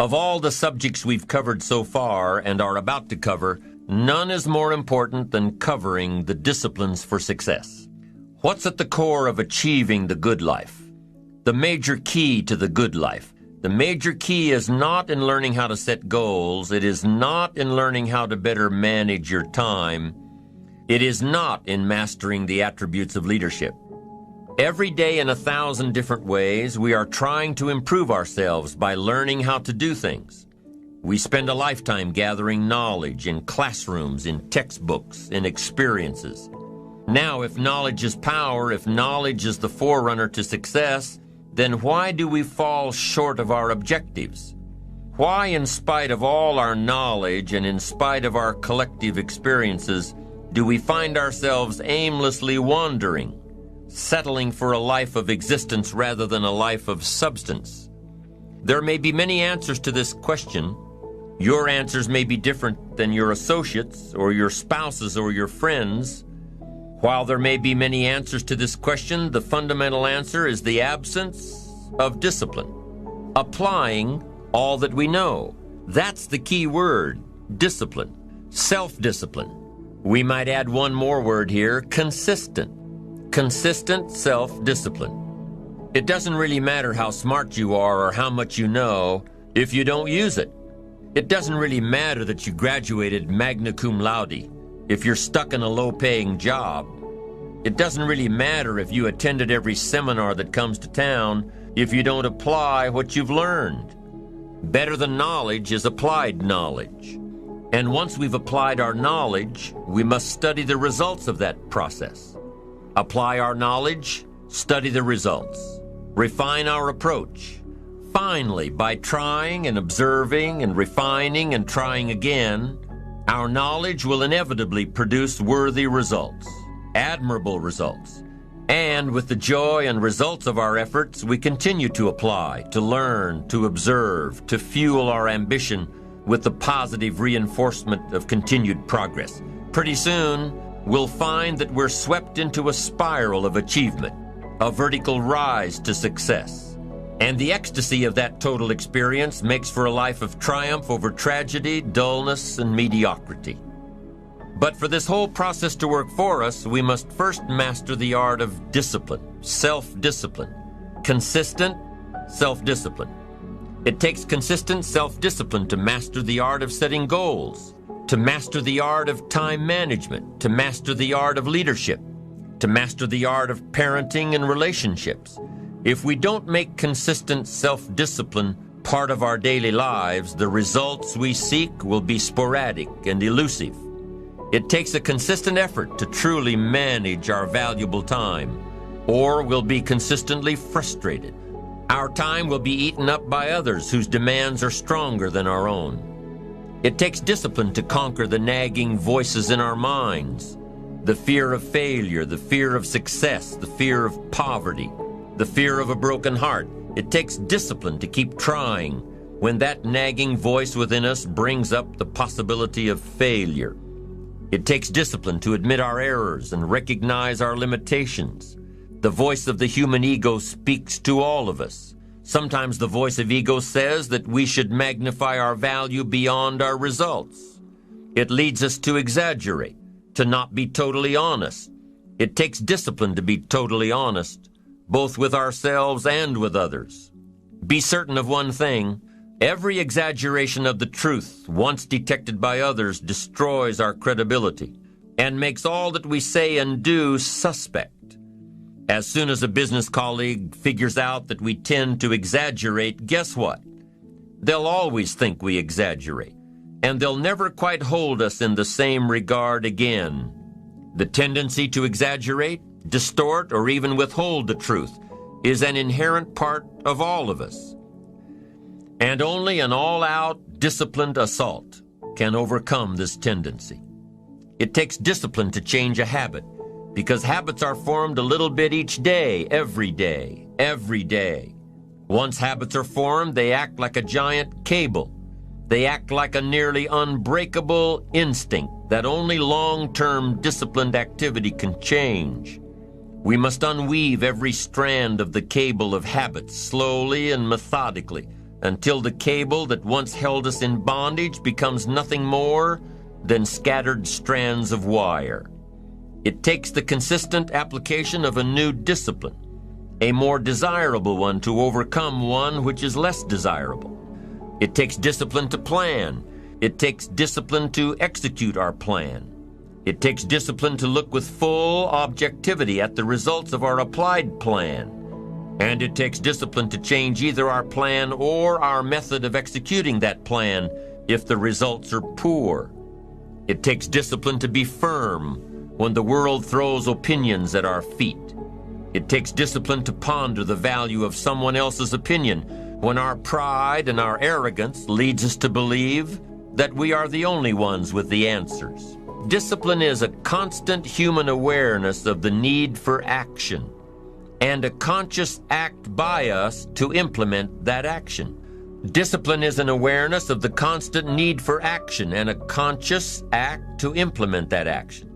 Of all the subjects we've covered so far and are about to cover, none is more important than covering the disciplines for success. What's at the core of achieving the good life? The major key to the good life. The major key is not in learning how to set goals. It is not in learning how to better manage your time. It is not in mastering the attributes of leadership. Every day in 1,000 different ways, we are trying to improve ourselves by learning how to do things. We spend a lifetime gathering knowledge in classrooms, in textbooks, in experiences. Now, if knowledge is power, if knowledge is the forerunner to success, then why do we fall short of our objectives? Why, in spite of all our knowledge and in spite of our collective experiences, do we find ourselves aimlessly wandering, settling for a life of existence rather than a life of substance? There may be many answers to this question. Your answers may be different than your associates or your spouses or your friends. While there may be many answers to this question, the fundamental answer is the absence of discipline. Applying all that we know. That's the key word, discipline, self-discipline. We might add one more word here, consistent. Consistent self-discipline. It doesn't really matter how smart you are or how much you know if you don't use it. It doesn't really matter that you graduated magna cum laude if you're stuck in a low-paying job. It doesn't really matter if you attended every seminar that comes to town if you don't apply what you've learned. Better than knowledge is applied knowledge. And once we've applied our knowledge, we must study the results of that process. Apply our knowledge, study the results. Refine our approach. Finally, by trying and observing and refining and trying again, our knowledge will inevitably produce worthy results, admirable results. And with the joy and results of our efforts, we continue to apply, to learn, to observe, to fuel our ambition with the positive reinforcement of continued progress. Pretty soon, we'll find that we're swept into a spiral of achievement, a vertical rise to success. And the ecstasy of that total experience makes for a life of triumph over tragedy, dullness, and mediocrity. But for this whole process to work for us, we must first master the art of discipline, self-discipline, consistent self-discipline. It takes consistent self-discipline to master the art of setting goals, to master the art of time management, to master the art of leadership, to master the art of parenting and relationships. If we don't make consistent self-discipline part of our daily lives, the results we seek will be sporadic and elusive. It takes a consistent effort to truly manage our valuable time, or we'll be consistently frustrated. Our time will be eaten up by others whose demands are stronger than our own. It takes discipline to conquer the nagging voices in our minds, the fear of failure, the fear of success, the fear of poverty, the fear of a broken heart. It takes discipline to keep trying when that nagging voice within us brings up the possibility of failure. It takes discipline to admit our errors and recognize our limitations. The voice of the human ego speaks to all of us. Sometimes the voice of ego says that we should magnify our value beyond our results. It leads us to exaggerate, to not be totally honest. It takes discipline to be totally honest, both with ourselves and with others. Be certain of one thing: every exaggeration of the truth, once detected by others, destroys our credibility and makes all that we say and do suspect. As soon as a business colleague figures out that we tend to exaggerate, guess what? They'll always think we exaggerate, and they'll never quite hold us in the same regard again. The tendency to exaggerate, distort, or even withhold the truth is an inherent part of all of us. And only an all-out, disciplined assault can overcome this tendency. It takes discipline to change a habit, because habits are formed a little bit each day, every day, every day. Once habits are formed, they act like a giant cable. They act like a nearly unbreakable instinct that only long-term disciplined activity can change. We must unweave every strand of the cable of habits slowly and methodically until the cable that once held us in bondage becomes nothing more than scattered strands of wire. It takes the consistent application of a new discipline, a more desirable one, to overcome one which is less desirable. It takes discipline to plan. It takes discipline to execute our plan. It takes discipline to look with full objectivity at the results of our applied plan. And it takes discipline to change either our plan or our method of executing that plan if the results are poor. It takes discipline to be firm when the world throws opinions at our feet. It takes discipline to ponder the value of someone else's opinion when our pride and our arrogance leads us to believe that we are the only ones with the answers. Discipline is a constant human awareness of the need for action and a conscious act by us to implement that action. Discipline is an awareness of the constant need for action and a conscious act to implement that action.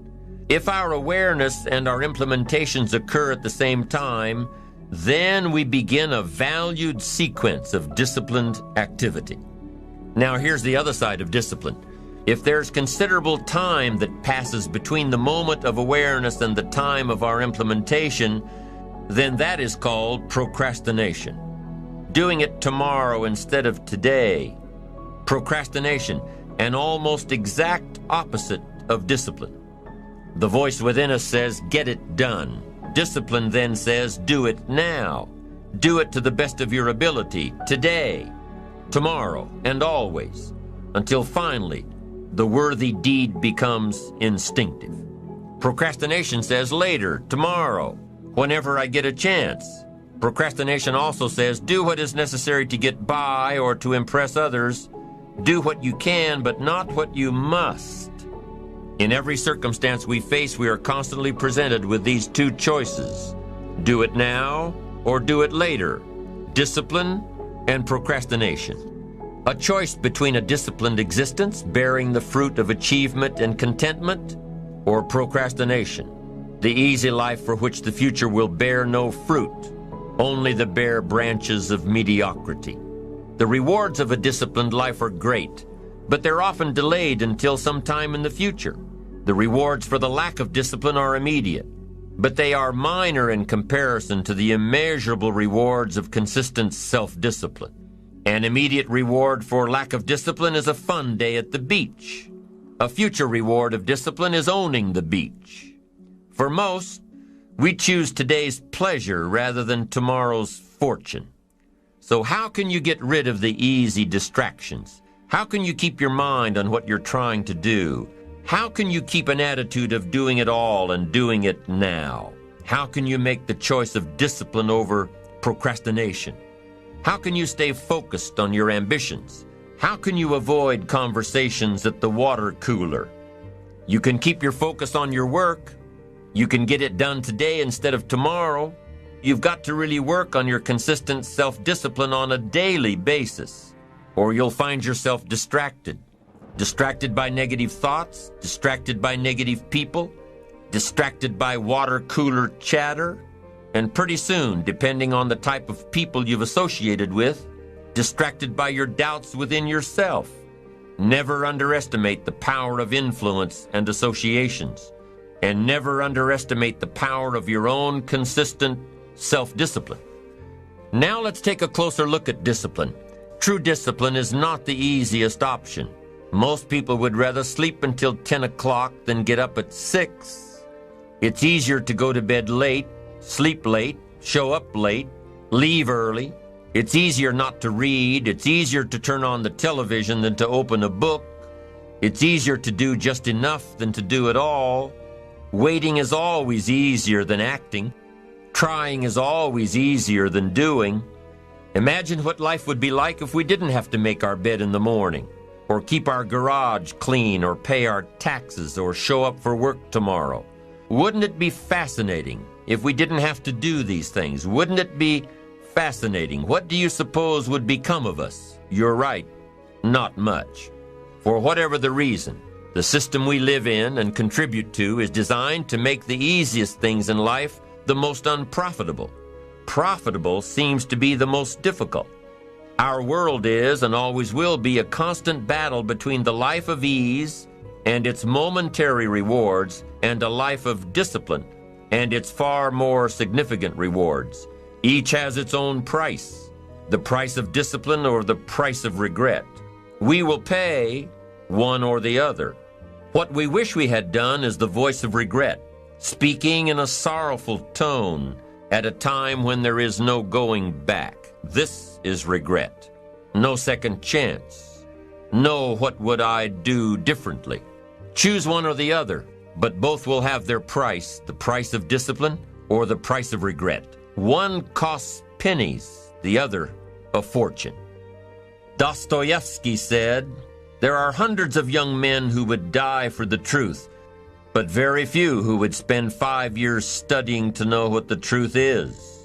If our awareness and our implementations occur at the same time, then we begin a valued sequence of disciplined activity. Now here's the other side of discipline. If there's considerable time that passes between the moment of awareness and the time of our implementation, then that is called procrastination. Doing it tomorrow instead of today. Procrastination, an almost exact opposite of discipline. The voice within us says, get it done. Discipline then says, do it now. Do it to the best of your ability, today, tomorrow, and always, until finally, the worthy deed becomes instinctive. Procrastination says later, tomorrow, whenever I get a chance. Procrastination also says do what is necessary to get by or to impress others. Do what you can, but not what you must. In every circumstance we face, we are constantly presented with these two choices. Do it now or do it later. Discipline and procrastination. A choice between a disciplined existence bearing the fruit of achievement and contentment, or procrastination, the easy life for which the future will bear no fruit, only the bare branches of mediocrity. The rewards of a disciplined life are great, but they're often delayed until some time in the future. The rewards for the lack of discipline are immediate, but they are minor in comparison to the immeasurable rewards of consistent self-discipline. An immediate reward for lack of discipline is a fun day at the beach. A future reward of discipline is owning the beach. For most, we choose today's pleasure rather than tomorrow's fortune. So how can you get rid of the easy distractions? How can you keep your mind on what you're trying to do? How can you keep an attitude of doing it all and doing it now? How can you make the choice of discipline over procrastination? How can you stay focused on your ambitions? How can you avoid conversations at the water cooler? You can keep your focus on your work. You can get it done today instead of tomorrow. You've got to really work on your consistent self-discipline on a daily basis, or you'll find yourself distracted. Distracted by negative thoughts, distracted by negative people, distracted by water cooler chatter, and pretty soon, depending on the type of people you've associated with, distracted by your doubts within yourself. Never underestimate the power of influence and associations, and never underestimate the power of your own consistent self-discipline. Now let's take a closer look at discipline. True discipline is not the easiest option. Most people would rather sleep until 10 o'clock than get up at 6. It's easier to go to bed late, sleep late, show up late, leave early. It's easier not to read. It's easier to turn on the television than to open a book. It's easier to do just enough than to do it all. Waiting is always easier than acting. Trying is always easier than doing. Imagine what life would be like if we didn't have to make our bed in the morning, or keep our garage clean, or pay our taxes, or show up for work tomorrow. Wouldn't it be fascinating if we didn't have to do these things? Wouldn't it be fascinating? What do you suppose would become of us? You're right, not much. For whatever the reason, the system we live in and contribute to is designed to make the easiest things in life the most unprofitable. Profitable seems to be the most difficult. Our world is and always will be a constant battle between the life of ease and its momentary rewards and a life of discipline and its far more significant rewards. Each has its own price, the price of discipline or the price of regret. We will pay one or the other. What we wish we had done is the voice of regret, speaking in a sorrowful tone at a time when there is no going back. This is regret. No second chance. No what would I do differently. Choose one or the other, but both will have their price, the price of discipline or the price of regret. One costs pennies, the other a fortune. Dostoevsky said, "There are hundreds of young men who would die for the truth, but very few who would spend 5 years studying to know what the truth is."